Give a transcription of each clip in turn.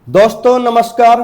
दोस्तों नमस्कार।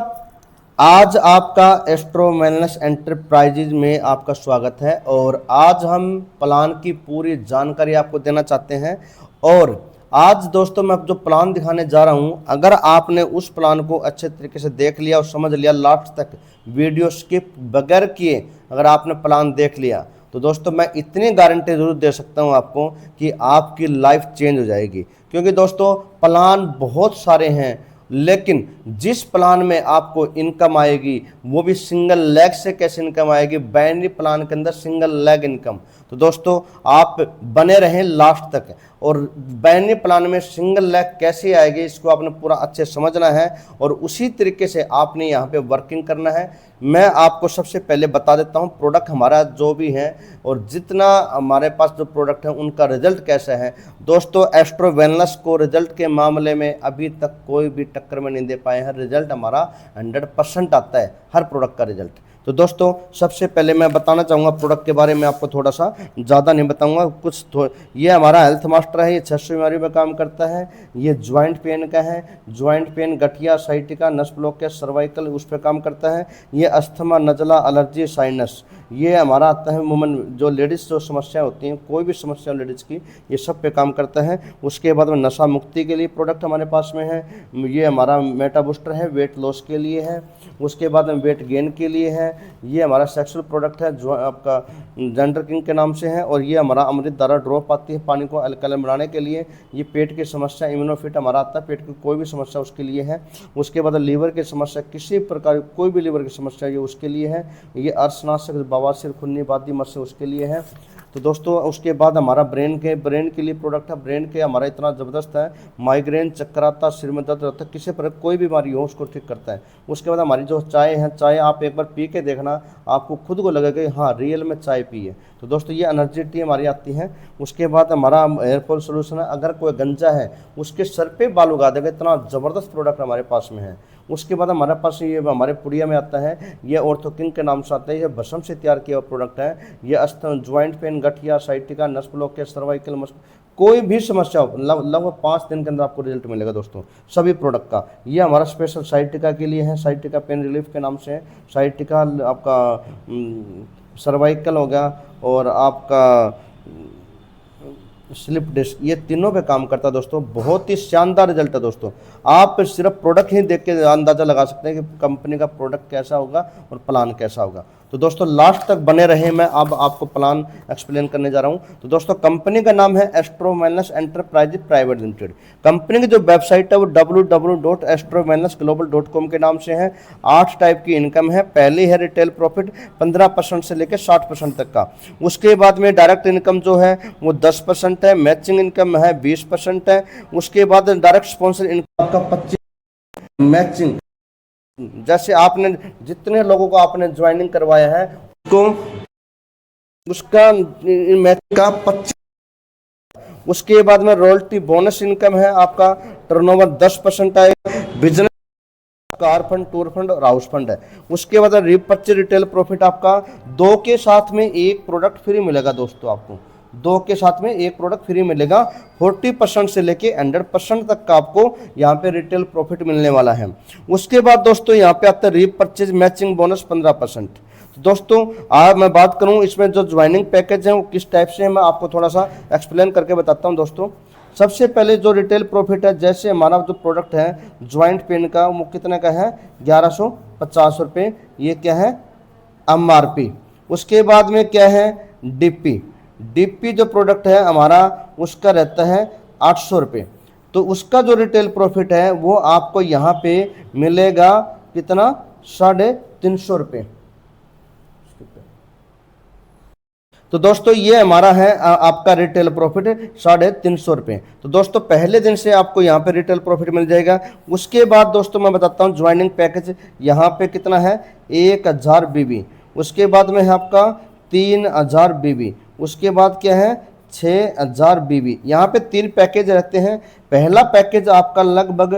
आज आपका एस्ट्रो वेलनेस एंटरप्राइजेज में आपका स्वागत है और आज हम प्लान की पूरी जानकारी आपको देना चाहते हैं। और आज दोस्तों मैं जो प्लान दिखाने जा रहा हूं, अगर आपने उस प्लान को अच्छे तरीके से देख लिया और समझ लिया, लास्ट तक वीडियो स्किप बगैर किए अगर आपने प्लान देख लिया तो दोस्तों मैं इतनी गारंटी जरूर दे सकता हूं आपको कि आपकी लाइफ चेंज हो जाएगी। क्योंकि दोस्तों प्लान बहुत सारे हैं, लेकिन जिस प्लान में आपको इनकम आएगी वो भी सिंगल लेग से कैसे इनकम आएगी, बाइनरी प्लान के अंदर सिंगल लेग इनकम। तो दोस्तों आप बने रहें लास्ट तक। और बाइनरी प्लान में सिंगल लेग कैसे आएगी इसको आपने पूरा अच्छे समझना है और उसी तरीके से आपने यहाँ पे वर्किंग करना है। मैं आपको सबसे पहले बता देता हूँ प्रोडक्ट हमारा जो भी है और जितना हमारे पास जो प्रोडक्ट है उनका रिजल्ट कैसा है। दोस्तों एस्ट्रो वेलनेस को रिजल्ट के मामले में अभी तक कोई भी टक्कर में नहीं दे पाए हैं। रिजल्ट हमारा 100% आता है हर प्रोडक्ट का रिजल्ट। तो दोस्तों सबसे पहले मैं बताना चाहूँगा प्रोडक्ट के बारे में, आपको थोड़ा सा ज़्यादा नहीं बताऊँगा ये हमारा हेल्थ मास्टर है, ये 600 बीमारी में काम करता है। ये ज्वाइंट पेन का है, ज्वाइंट पेन, गठिया, साइटिका, नस ब्लॉकेज, सर्वाइकल उस पर काम करता है। ये अस्थमा, नज़ला, एलर्जी, साइनस ये हमारा आता है। वुमन जो लेडीज़ जो समस्याएं होती हैं, कोई भी समस्या लेडीज़ की, ये सब पे काम करता है। उसके बाद में नशा मुक्ति के लिए प्रोडक्ट हमारे पास में है। ये हमारा मेटा बूस्टर है, वेट लॉस के लिए है। उसके बाद में वेट गेन के लिए है। ये हमारा सेक्सुअल प्रोडक्ट है जो आपका जेंडर किंग के नाम से है। और ये हमारा अमृत धारा ड्रॉप आती है पानी को अल्कलाइन बनाने के लिए। ये पेट की समस्या इम्यूनोफिट हमारा आता है, पेट की कोई भी समस्या उसके लिए है। उसके बाद लीवर की समस्या, किसी प्रकार की कोई भी लीवर की समस्या ये उसके लिए है। ये अर्शनाशक, बवासीर, खुन्नी, बादी मत से उसके लिए है। तो दोस्तों उसके बाद हमारा ब्रेन के लिए प्रोडक्ट है। ब्रेन के हमारा इतना ज़बरदस्त है, माइग्रेन, चक्कर आता, सिर में दर्द रहता है, किसी पर कोई बीमारी हो उसको ठीक करता है। उसके बाद हमारी जो चाय है, चाय आप एक बार पी के देखना, आपको खुद को लगेगा कि हाँ रियल में चाय पी है। तो दोस्तों ये एनर्जी टी हमारी आती है। उसके बाद हमारा हेयर फॉल सोल्यूशन है, अगर कोई गंजा है उसके सर पे बाल उगा देगा, इतना ज़बरदस्त प्रोडक्ट हमारे पास में है। उसके बाद हमारे पास ये हमारे पुड़िया में आता है, ये ऑर्थोकिंग के नाम से आता है। ये भस्म से तैयार किया हुआ प्रोडक्ट है। ये ज्वाइंट पेन, गठिया, साइटिका, नस ब्लॉकेज, सर्वाइकल, कोई भी समस्या हो लगभग 5 दिन के अंदर आपको रिजल्ट मिलेगा दोस्तों सभी प्रोडक्ट का। ये हमारा स्पेशल साइटिका के लिए है, साइटिका पेन रिलीफ के नाम से है। साइटिका आपका सर्वाइकल हो गया और आपका स्लिप डिस्क, ये तीनों पे काम करता है दोस्तों। बहुत ही शानदार रिजल्ट है दोस्तों। आप सिर्फ प्रोडक्ट ही देख के अंदाज़ा लगा सकते हैं कि कंपनी का प्रोडक्ट कैसा होगा और प्लान कैसा होगा। तो दोस्तों लास्ट तक बने रहे, मैं अब आपको प्लान एक्सप्लेन करने जा रहा हूं। तो दोस्तों कंपनी का नाम है astro wellness enterprises private limited. Company की जो वेबसाइट है वो www.astrovelnessglobal.com के नाम से है। 8 टाइप की इनकम है। पहली है रिटेल प्रॉफिट 15% से लेकर 60% तक का। उसके बाद में डायरेक्ट इनकम जो है वो 10% है। मैचिंग इनकम है 20% है। उसके बाद डायरेक्ट स्पॉन्सर इनकम आपका 25। मैचिंग जैसे आपने जितने लोगों को आपने ज्वाइनिंग करवाया है उसको उसका मैचिंग का 25। उसके बाद में रॉयल्टी बोनस इनकम है आपका, टर्नओवर 10% आएगा। Business car fund, tour fund और हाउस फंड है। उसके बाद रीपर्चेज रिटेल प्रॉफिट आपका 2 के साथ में एक प्रोडक्ट फ्री मिलेगा दोस्तों। आपको 2 के साथ में एक प्रोडक्ट फ्री मिलेगा। 40% से लेके 100% तक का आपको यहाँ पे रिटेल प्रॉफिट मिलने वाला है। उसके बाद दोस्तों यहाँ पे आता है रीपर्चेज मैचिंग बोनस 15%। तो दोस्तों आज मैं बात करूँ इसमें जो ज्वाइनिंग पैकेज है वो किस टाइप से है, मैं आपको थोड़ा सा एक्सप्लेन करके बताता हूँ दोस्तों। सबसे पहले जो रिटेल प्रॉफिट है, जैसे हमारा जो प्रोडक्ट है ज्वाइंट पेन का, वो कितने का है 1150 रुपये। ये क्या है MRP। उसके बाद में क्या है डीपी जो प्रोडक्ट है हमारा उसका रहता है 800 रुपये। तो उसका जो रिटेल प्रॉफिट है वो आपको यहाँ पे मिलेगा कितना 350 रुपये। तो दोस्तों ये हमारा है आपका रिटेल प्रॉफिट 350 रुपये। तो दोस्तों पहले दिन से आपको यहाँ पे रिटेल प्रॉफिट मिल जाएगा। उसके बाद दोस्तों मैं बताता हूँ ज्वाइनिंग पैकेज यहाँ पे कितना है 1000 BB। उसके बाद में है आपका 3000 BB। उसके बाद क्या है 6000 BB। यहाँ पे 3 पैकेज रहते हैं। पहला पैकेज आपका लगभग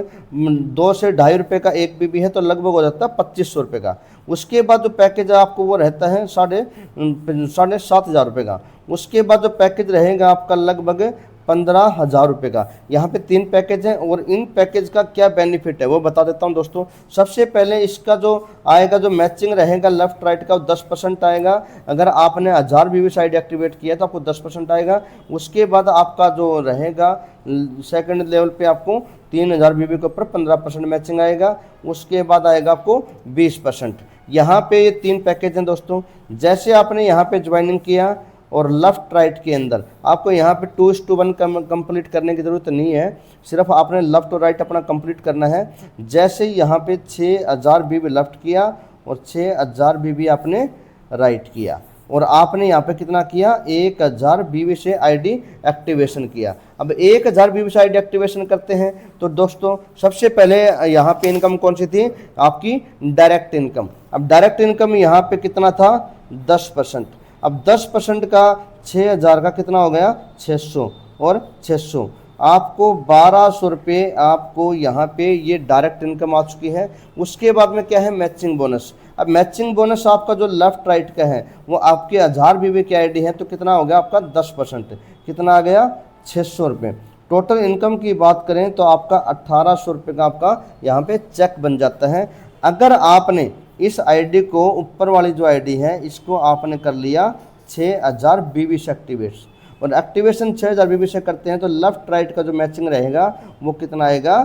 2 से 2.5 रुपये का 1 BB है, तो लगभग हो जाता है 2500 रुपये का। उसके बाद जो पैकेज आपको वो रहता है 7500 रुपये का। उसके बाद जो पैकेज रहेगा आपका लगभग 15,000 रुपये का। यहाँ पे 3 पैकेज हैं और इन पैकेज का क्या बेनिफिट है वो बता देता हूँ दोस्तों। सबसे पहले इसका जो आएगा, जो मैचिंग रहेगा लेफ्ट राइट का, वो 10% आएगा। अगर आपने 1000 BBS आईडी एक्टिवेट किया तो आपको 10% आएगा। उसके बाद आपका जो रहेगा सेकंड लेवल पे आपको 3000 BB के ऊपर 15% मैचिंग आएगा। उसके बाद आएगा आपको 20%। यहाँ पे ये 3 पैकेज हैं दोस्तों। जैसे आपने यहाँ पे ज्वाइनिंग किया और लेफ्ट राइट के अंदर आपको यहाँ पे 2:1 कंप्लीट करने की ज़रूरत नहीं है, सिर्फ आपने लेफ्ट और राइट अपना कंप्लीट करना है। जैसे यहाँ पे 6000 BB लेफ्ट किया और 6000 BB आपने राइट किया और आपने यहाँ पे कितना किया, 1000 BB से आईडी एक्टिवेशन किया। अब 1000 BB से आईडी एक्टिवेशन करते हैं तो दोस्तों सबसे पहले यहाँ पे इनकम कौन सी थी, आपकी डायरेक्ट इनकम। अब डायरेक्ट इनकम यहाँ पे कितना था, 10%। अब 10% का 6000 का कितना हो गया, 600 और 600, आपको 1200 रुपये आपको यहाँ पे ये डायरेक्ट इनकम आ चुकी है। उसके बाद में क्या है, मैचिंग बोनस। अब मैचिंग बोनस आपका जो लेफ्ट राइट का है वो आपके 1000 BB की आईडी है तो कितना हो गया आपका 10%, कितना आ गया 600 रुपये। टोटल इनकम की बात करें तो आपका 1800 रुपये का आपका यहाँ पे चेक बन जाता है। अगर आपने इस आईडी को, ऊपर वाली जो आईडी है इसको आपने कर लिया 6000 BB से एक्टिवेट, और एक्टिवेशन 6000 BB से करते हैं तो लेफ्ट राइट का जो मैचिंग रहेगा वो कितना आएगा,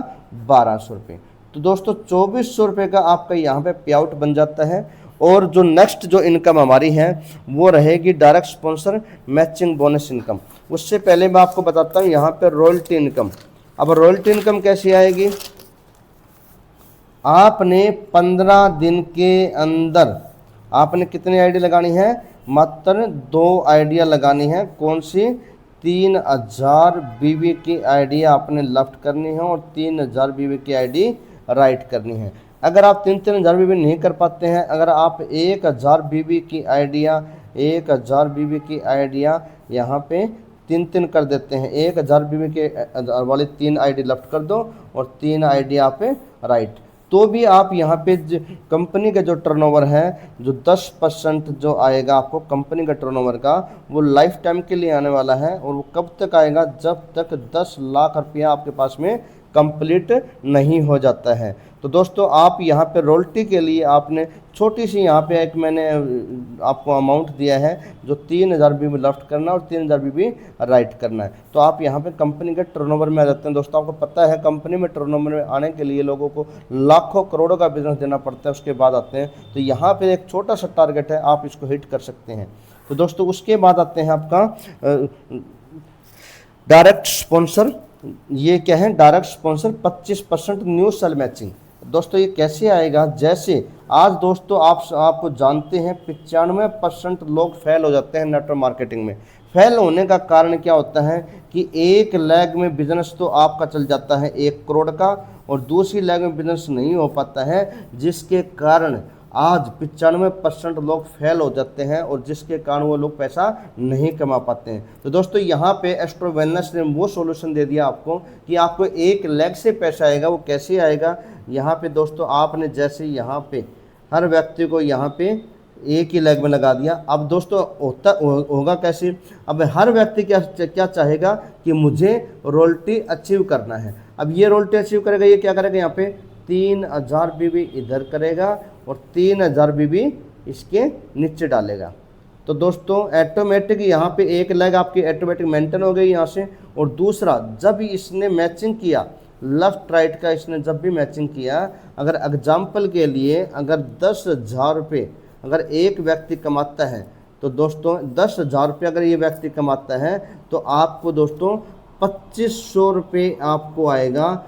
1200 रुपये। तो दोस्तों 2400 रुपये का आपका यहाँ पे पे आउट बन जाता है। और जो नेक्स्ट जो इनकम हमारी है वो रहेगी direct sponsor matching bonus income. उससे पहले मैं आपको बताता हूँ यहाँ पे रॉयल्टी इनकम। अब रॉयल्टी इनकम कैसी आएगी, आपने 15 दिन के अंदर आपने कितनी आईडी लगानी है, मात्र 2 आइडिया लगानी है। कौन सी, 3000 BB की आईडी आपने लेफ्ट करनी है और 3000 BB की आईडी राइट करनी है। अगर आप 3000 BB नहीं कर पाते हैं, अगर आप 1000 BB की आइडिया 1000 BB की आइडिया यहाँ पे 3 कर देते हैं, 1000 BB के वाली 3 आईडी लेफ्ट कर दो और 3 आईडी आप राइट, तो भी आप यहाँ पे कंपनी का जो टर्नओवर है, जो 10% जो आएगा आपको कंपनी का टर्नओवर का, वो लाइफ टाइम के लिए आने वाला है। और वो कब तक आएगा, जब तक 10 लाख रुपया आपके पास में कंप्लीट नहीं हो जाता है। तो दोस्तों आप यहाँ पे रॉयल्टी के लिए आपने छोटी सी यहाँ पे एक मैंने आपको अमाउंट दिया है, जो 3000 BB लेफ्ट करना और 3000 BB राइट करना है। तो आप यहाँ पे कंपनी के टर्नओवर में आ जाते हैं। दोस्तों आपको पता है कंपनी में टर्नओवर में आने के लिए लोगों को लाखों करोड़ों का बिजनेस देना पड़ता है, उसके बाद आते हैं। तो यहाँ पे एक छोटा सा टारगेट है, आप इसको हिट कर सकते हैं। तो दोस्तों उसके बाद आते हैं आपका डायरेक्ट स्पॉन्सर। ये क्या है, direct sponsor 25% new sale matching. दोस्तों ये कैसे आएगा, जैसे आज दोस्तों आपको जानते हैं 95% लोग फेल हो जाते हैं नेटवर्क मार्केटिंग में। फेल होने का कारण क्या होता है कि एक लेग में बिजनेस तो आपका चल जाता है 1 करोड़ का और दूसरी लेग में बिजनेस नहीं हो पाता है, जिसके कारण आज 95% लोग फेल हो जाते हैं और जिसके कारण वो लोग पैसा नहीं कमा पाते हैं। तो दोस्तों यहाँ पे एस्ट्रो वेलनेस ने वो सॉल्यूशन दे दिया आपको कि आपको एक लेग से पैसा आएगा। वो कैसे आएगा, यहाँ पे दोस्तों आपने जैसे यहाँ पे हर व्यक्ति को यहाँ पे एक ही लेग में लगा दिया। अब दोस्तों होगा कैसे, अब हर व्यक्ति क्या चाहेगा कि मुझे रॉयल्टी अचीव करना है। अब ये रॉयल्टी अचीव करेगा, ये क्या करेगा, यहाँ पे 3000 BB इधर करेगा और 3000 BB इसके नीचे डालेगा। तो दोस्तों ऑटोमेटिक यहाँ पे एक लेग आपकी ऑटोमेटिक मेंटेन हो गई यहाँ से। और दूसरा, जब इसने मैचिंग किया लेफ्ट राइट का, इसने जब भी मैचिंग किया, अगर एग्जाम्पल के लिए अगर 10,000 रुपये अगर एक व्यक्ति कमाता है, तो दोस्तों 10,000 रुपये अगर ये व्यक्ति कमाता है तो आपको दोस्तों 2500 रुपये आपको आएगा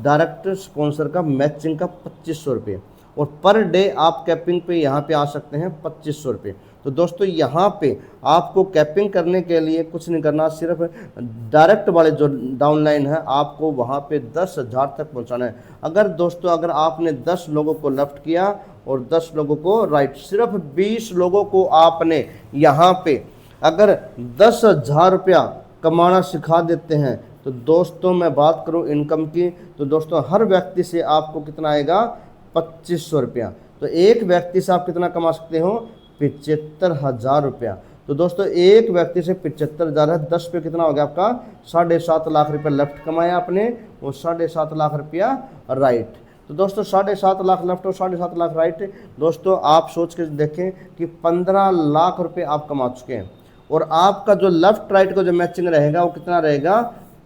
डायरेक्ट स्पॉन्सर का मैचिंग का 2500 रुपये। और पर डे आप कैपिंग पे यहाँ पे आ सकते हैं 2500 रुपये। तो दोस्तों यहाँ पे आपको कैपिंग करने के लिए कुछ नहीं करना, सिर्फ डायरेक्ट वाले जो डाउनलाइन है आपको वहाँ पे 10,000 तक पहुँचाना है। अगर दोस्तों अगर आपने 10 लोगों को लेफ्ट किया और 10 लोगों को राइट, सिर्फ 20 लोगों को आपने यहाँ पे अगर 10,000 रुपया कमाना सिखा देते हैं, तो दोस्तों मैं बात करूं इनकम की, तो दोस्तों हर व्यक्ति से आपको कितना आएगा, 2500 रुपया। तो एक व्यक्ति से आप कितना कमा सकते हो, 75,000 रुपया। तो दोस्तों एक व्यक्ति से 75,000 है, 10 पे कितना हो गया आपका 7.5 लाख रुपया लेफ्ट कमाया आपने और 7.5 लाख रुपया राइट। तो दोस्तों 7.5 लाख लेफ्ट और 7.5 लाख राइट। दोस्तों आप सोच के देखें कि 15 लाख रुपए आप कमा चुके हैं और आपका जो लेफ्ट राइट का जो मैचिंग रहेगा वो कितना रहेगा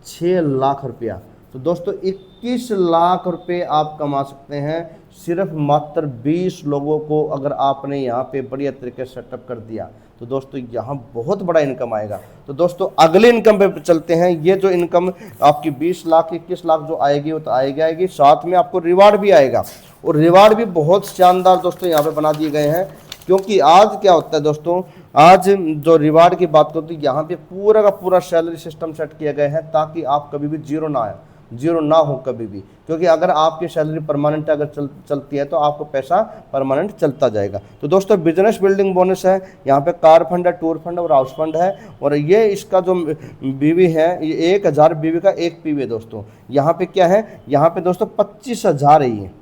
6 लाख रुपया। तो दोस्तों 21 लाख रुपए आप कमा सकते हैं सिर्फ मात्र 20 लोगों को अगर आपने यहाँ पे बढ़िया तरीके से सेटअप कर दिया। तो दोस्तों यहाँ बहुत बड़ा इनकम आएगा। तो दोस्तों अगले इनकम पे चलते हैं। ये जो इनकम आपकी 20 लाख 21 लाख जो आएगी वो तो आएगी, साथ में आपको रिवार्ड भी आएगा और रिवार्ड भी बहुत शानदार दोस्तों यहाँ पे बना दिए गए हैं। क्योंकि आज क्या होता है दोस्तों, आज जो रिवार्ड की बात करते हैं यहाँ पे पूरा का पूरा सैलरी सिस्टम सेट किया गया है ताकि आप कभी भी जीरो ना हो कभी भी। क्योंकि अगर आपकी सैलरी परमानेंट अगर चलती है तो आपको पैसा परमानेंट चलता जाएगा। तो दोस्तों बिजनेस बिल्डिंग बोनस है, यहाँ पे कार फंड है, टूर फंड और हाउस फंड है और ये इसका जो बीवी है ये 1000 बीवी का एक पीवी है दोस्तों। यहाँ पे क्या है, यहाँ पे दोस्तों 25,000 है।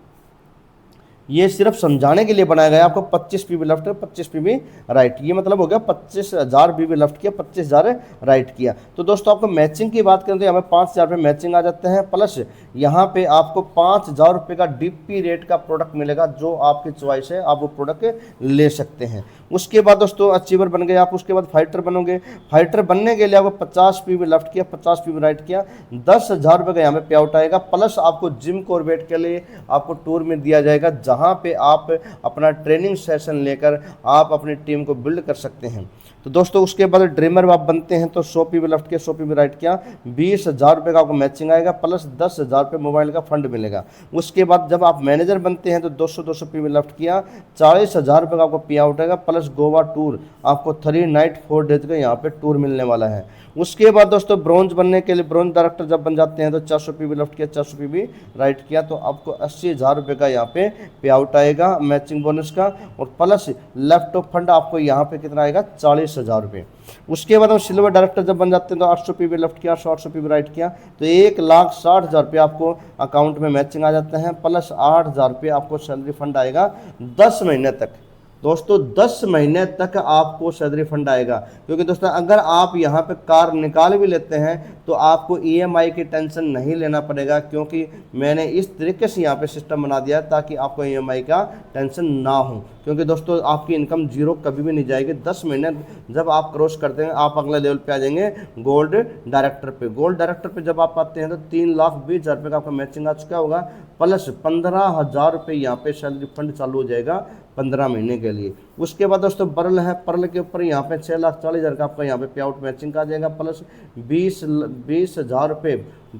ये सिर्फ समझाने के लिए बनाया गया आपको 25 पीवी लेफ्ट 25 पीवी राइट। ये मतलब हो गया 25,000 पीवी लेफ्ट किया, 25,000 राइट किया। तो दोस्तों आपको मैचिंग की बात करें तो यहाँ पे 5,000 रुपये मैचिंग आ जाते हैं, प्लस यहाँ पे आपको 5,000 रुपये का डीपी रेट का प्रोडक्ट मिलेगा जो आपकी चॉइस है, आप वो प्रोडक्ट ले सकते हैं। उसके बाद दोस्तों अचीवर बन गए आप, उसके बाद फाइटर बनोगे। फाइटर बनने के लिए आपको 50 पीवी लेफ्ट किया, 50 पीवी राइट किया, 10,000 रुपये का यहाँ पे पे आउट आएगा। प्लस आपको जिम कॉर्बेट के लिए आपको टूर में दिया जाएगा जहाँ पे आप अपना ट्रेनिंग सेशन लेकर आप अपनी टीम को बिल्ड कर सकते हैं। तो दोस्तों उसके बाद ड्रीमर आप बनते हैं तो 100 पीवी लेफ्ट किया, 100 पीवी राइट किया, 20,000 रुपये का आपको मैचिंग आएगा, प्लस 10,000 रुपये मोबाइल का फंड मिलेगा। उसके बाद जब आप मैनेजर बनते हैं तो 200 पीवी लेफ्ट किया, 40,000 रुपये का आपको पे आउट आएगा, प्लस गोवा टूर आपको 3 नाइट 4 डेज का यहाँ पे टूर मिलने वाला है। उसके बाद दोस्तों ब्रॉन्ज बनने के लिए, ब्रॉन्ज डायरेक्टर जब बन जाते हैं तो 400 पीवी लेफ्ट किया, 400 पीवी राइट किया, तो आपको 80,000 रुपये का यहाँ पे आउट आएगा मैचिंग बोनस का, और प्लस लेफ्ट ऑफ फंड आपको यहाँ पे कितना आएगा 40,000 रुपये। उसके बाद हम सिल्वर डायरेक्टर जब बन जाते हैं तो 800 पीवी लेफ्ट किया, 800 पीवी राइट किया, तो 1,60,000 रुपये आपको अकाउंट में मैचिंग आ जाते हैं, प्लस 8,000 रुपये आपको सैलरी फंड आएगा 10 महीने तक। दोस्तों 10 महीने तक आपको सैलरी फंड आएगा। क्योंकि दोस्तों अगर आप यहाँ पे कार निकाल भी लेते हैं तो आपको ईएमआई की टेंशन नहीं लेना पड़ेगा, क्योंकि मैंने इस तरीके से यहाँ पे सिस्टम बना दिया ताकि आपको ईएमआई का टेंशन ना हो। क्योंकि दोस्तों आपकी इनकम जीरो कभी भी नहीं जाएगी। 10 महीने जब आप क्रॉस करते हैं आप अगले लेवल पे आ जाएंगे गोल्ड डायरेक्टर पे। गोल्ड डायरेक्टर पे जब आप आते हैं तो 3,20,000 रुपये का आपका मैचिंग आ चुका होगा, प्लस 15,000 रुपये यहाँ पे सैलरी फंड चालू हो जाएगा 15 महीने के लिए। उसके बाद दोस्तों पर्ल है, पर्ल के ऊपर यहाँ पे 6,40,000 का आपका यहाँ पे पे आउट मैचिंग का जाएगा, प्लस 20,000 रुपये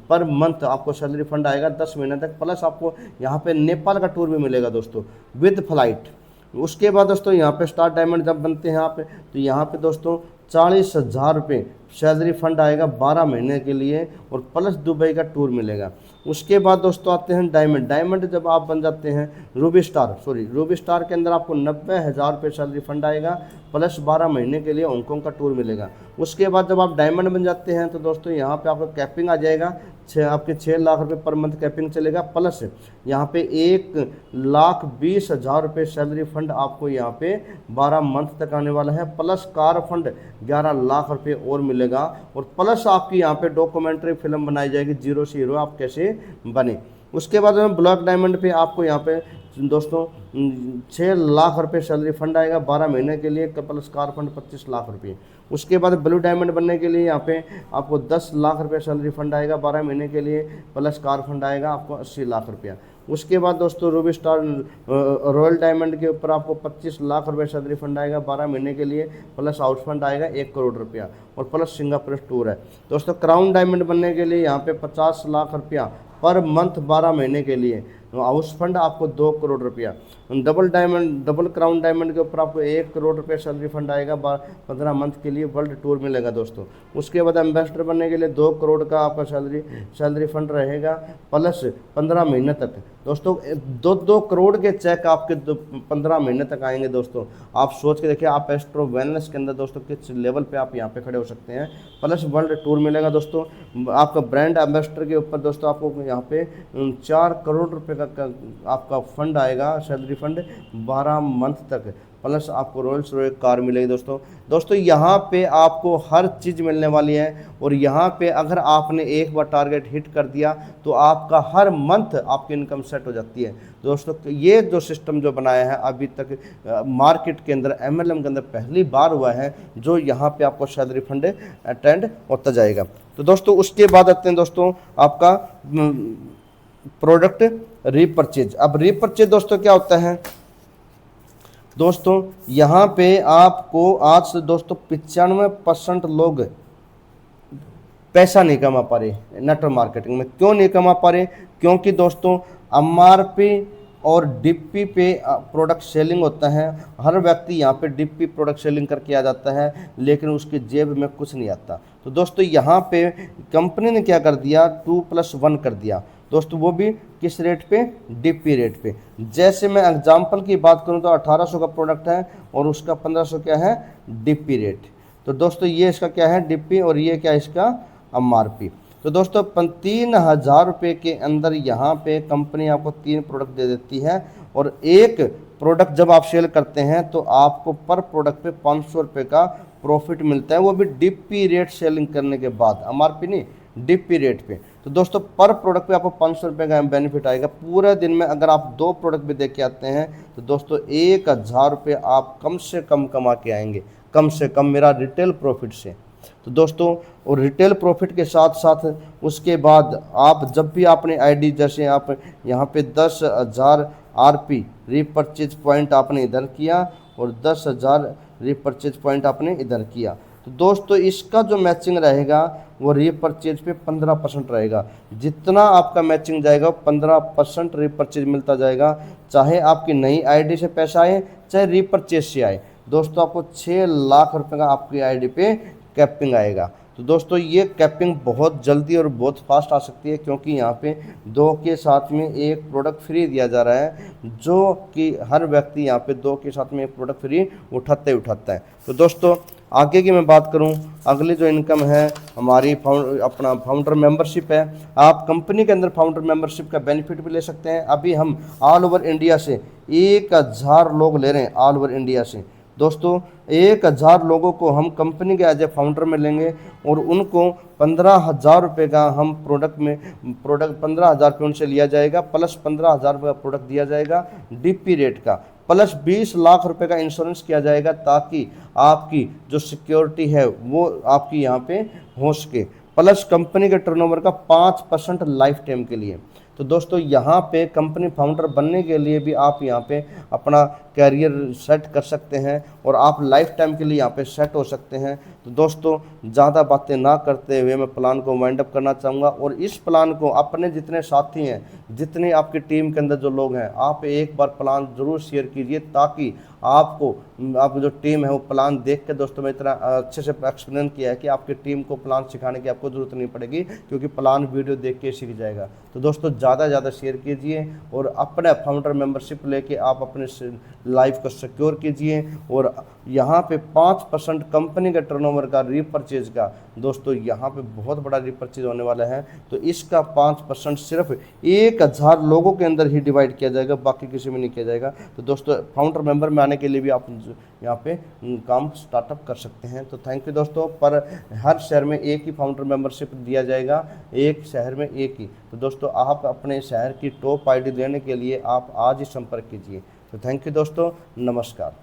पर मंथ आपको सैलरी फंड आएगा 10 महीने तक। प्लस आपको यहाँ पे नेपाल का टूर भी मिलेगा दोस्तों विद फ्लाइट। उसके बाद दोस्तों यहाँ पे स्टार डायमंड जब बनते हैं आप तो यहाँ पे दोस्तों 40,000 रुपये सैलरी फंड आएगा 12 महीने के लिए, और प्लस दुबई का टूर मिलेगा। उसके बाद दोस्तों आते हैं डायमंड। डायमंड जब आप बन जाते हैं रूबी स्टार के अंदर आपको 90,000 रुपये सैलरी फंड आएगा, प्लस 12 महीने के लिए हांगकॉन्ग का टूर मिलेगा। उसके बाद जब आप डायमंड बन जाते हैं तो दोस्तों यहाँ पे आपका कैपिंग आ जाएगा, आपके 6 लाख रुपये पर मंथ कैपिंग चलेगा, प्लस यहाँ पे 1,20,000 रुपये सैलरी फंड आपको यहाँ पे 12 मंथ तक आने वाला है, प्लस कार फंड 11 लाख रुपये और मिलेगा, और प्लस आपकी यहाँ पे डॉक्यूमेंट्री फिल्म बनाई जाएगी जीरो से हीरो आप कैसे बने। उसके बाद ब्लैक डायमंड पे आपको यहाँ पे दोस्तों 6 लाख रुपये सैलरी फंड आएगा 12 महीने के लिए, प्लस कार फंड 25 लाख रुपये। उसके बाद ब्लू डायमंड बनने के लिए यहाँ पे आपको 10 लाख रुपये सैलरी फंड आएगा 12 महीने के लिए, प्लस कार फंड आएगा आपको 80 लाख रुपया। उसके बाद दोस्तों रूबी स्टार रॉयल डायमंड के ऊपर आपको 25 लाख रुपये सैलरी फंड आएगा 12 महीने के लिए, प्लस आउट फंड आएगा 1 करोड़ रुपया, और प्लस सिंगापुर टूर है। दोस्तों क्राउन डायमंड बनने के लिए यहाँ पे 50 लाख रुपया पर मंथ 12 महीने के लिए, हाउस फंड आपको 2 करोड़ रुपया। डबल क्राउन डायमंड के ऊपर आपको 1 करोड़ रुपये सैलरी फंड आएगा 15 मंथ के लिए, वर्ल्ड टूर मिलेगा दोस्तों। उसके बाद एम्बेसडर बनने के लिए 2 करोड़ का आपका सैलरी फंड रहेगा, प्लस 15 महीने तक। दोस्तों 2 करोड़ के चेक आपके 15 महीने तक आएंगे। दोस्तों आप सोच के देखिए आप एस्ट्रो वेलनेस के अंदर दोस्तों किस लेवल पे आप यहाँ पे खड़े हो सकते हैं। प्लस वर्ल्ड टूर मिलेगा दोस्तों। आपका ब्रांड एम्बेसडर के ऊपर दोस्तों आपको यहाँ पे 4 करोड़ रुपये का आपका फंड आएगा, सैलरी फंड 12 मंथ तक, प्लस आपको रोल्स रॉयस कार मिलेगी दोस्तों। दोस्तों यहाँ पे आपको हर चीज़ मिलने वाली है, और यहाँ पे अगर आपने एक बार टारगेट हिट कर दिया तो आपका हर मंथ आपकी इनकम सेट हो जाती है। दोस्तों ये जो सिस्टम जो बनाया है अभी तक मार्केट के अंदर, MLM के अंदर पहली बार हुआ है, जो यहाँ पे आपको सैलरी फंड अटेंड होता जाएगा। तो दोस्तों उसके बाद आते हैं दोस्तों आपका प्रोडक्ट रीपरचेज। अब रीपरचेज दोस्तों क्या होता है दोस्तों, यहाँ पे आपको आज से दोस्तों 95% लोग पैसा नहीं कमा पा रहे नेटवर्क मार्केटिंग में। क्यों नहीं कमा पा रहे? क्योंकि दोस्तों MRP और DP पे प्रोडक्ट सेलिंग होता है। हर व्यक्ति यहाँ पे DP प्रोडक्ट सेलिंग करके आ जाता है, लेकिन उसके जेब में कुछ नहीं आता। तो दोस्तों यहाँ पे कंपनी ने क्या कर दिया, 2+1 कर दिया दोस्तों, वो भी किस रेट पे? DP रेट पे। जैसे मैं एग्जांपल की बात करूँ तो 1800 का प्रोडक्ट है और उसका 1500 क्या है? DP rate. तो दोस्तों ये इसका क्या है? DP, और ये क्या है इसका? MRP। तो दोस्तों 3000 रुपये के अंदर यहाँ पे कंपनी आपको 3 प्रोडक्ट दे देती है, और एक प्रोडक्ट जब आप सेल करते हैं तो आपको पर प्रोडक्ट पे 500 रुपये का प्रॉफिट मिलता है, वो भी DP रेट सेलिंग करने के बाद, MRP नहीं, DP रेट पे। तो दोस्तों पर प्रोडक्ट पे आपको 500 रुपये का बेनिफिट आएगा। पूरे दिन में अगर आप 2 प्रोडक्ट भी दे के आते हैं तो दोस्तों 1000 रुपये आप कम से कम कमा के आएंगे, कम से कम मेरा रिटेल प्रॉफिट से। तो दोस्तों और रिटेल प्रॉफिट के साथ साथ उसके बाद आप जब भी आपने आईडी, जैसे आप यहाँ पे 10,000 RP रीपरचेज पॉइंट आपने इधर किया और 10,000 रीपरचेज पॉइंट आपने इधर किया, तो दोस्तों इसका जो मैचिंग रहेगा वो रीपरचेज पे 15% रहेगा। जितना आपका मैचिंग जाएगा 15% रीपरचेज मिलता जाएगा, चाहे आपकी नई आईडी से पैसा आए चाहे रीपरचेज से आए। दोस्तों आपको 6 लाख रुपए का आपकी आईडी पे कैपिंग आएगा। तो दोस्तों ये कैपिंग बहुत जल्दी और बहुत फास्ट आ सकती है, क्योंकि यहाँ पे 2 के साथ में 1 प्रोडक्ट फ्री दिया जा रहा है, जो कि हर व्यक्ति यहाँ पे 2 के साथ में 1 प्रोडक्ट फ्री उठाता है। तो दोस्तों आगे की मैं बात करूँ, अगली जो इनकम है हमारी अपना फाउंडर मेंबरशिप है। आप कंपनी के अंदर फाउंडर मेंबरशिप का बेनिफिट भी ले सकते हैं। अभी हम ऑल ओवर इंडिया से 1000 लोग ले रहे हैं, ऑल ओवर इंडिया से। दोस्तों 1000 लोगों को हम कंपनी के एज ए फाउंडर में लेंगे, और उनको 15,000 रुपये का हम प्रोडक्ट 15,000 रुपये उनसे लिया जाएगा, प्लस 15,000 रुपये का प्रोडक्ट दिया जाएगा DP रेट का, प्लस 20 लाख रुपए का इंश्योरेंस किया जाएगा, ताकि आपकी जो सिक्योरिटी है वो आपकी यहाँ पे हो सके, प्लस कंपनी के टर्नओवर का 5% लाइफ टाइम के लिए। तो दोस्तों यहाँ पे कंपनी फाउंडर बनने के लिए भी आप यहाँ पे अपना कैरियर सेट कर सकते हैं, और आप लाइफ टाइम के लिए यहाँ पे सेट हो सकते हैं। तो दोस्तों ज़्यादा बातें ना करते हुए मैं प्लान को वाइंड अप करना चाहूँगा, और इस प्लान को अपने जितने साथी हैं, जितने आपकी टीम के अंदर जो लोग हैं, आप एक बार प्लान ज़रूर शेयर कीजिए, ताकि आपकी जो टीम है वो प्लान देख के, दोस्तों मैं इतना अच्छे से एक्सप्लेन किया है कि आपकी टीम को प्लान सिखाने की आपको ज़रूरत नहीं पड़ेगी, क्योंकि प्लान वीडियो देख के सीख जाएगा। तो दोस्तों ज़्यादा से ज़्यादा शेयर कीजिए, और अपने फाउंडर मेंबरशिप लेके आप अपने लाइफ को सिक्योर कीजिए। और यहाँ पे 5% कंपनी के टर्नओवर का रीपरचेज का, दोस्तों यहाँ पे बहुत बड़ा रीपरचेज होने वाला है। तो इसका 5% सिर्फ 1000 लोगों के अंदर ही डिवाइड किया जाएगा, बाकी किसी में नहीं किया जाएगा। तो दोस्तों फाउंडर मेंबर में आने के लिए भी आप यहाँ पे काम स्टार्टअप कर सकते हैं। तो थैंक यू दोस्तों। पर हर शहर में एक ही फाउंडर मेंबरशिप दिया जाएगा, एक शहर में एक ही। तो दोस्तों आप अपने शहर की टॉप आईडी लेने के लिए आप आज ही संपर्क कीजिए। तो थैंक यू दोस्तों, नमस्कार।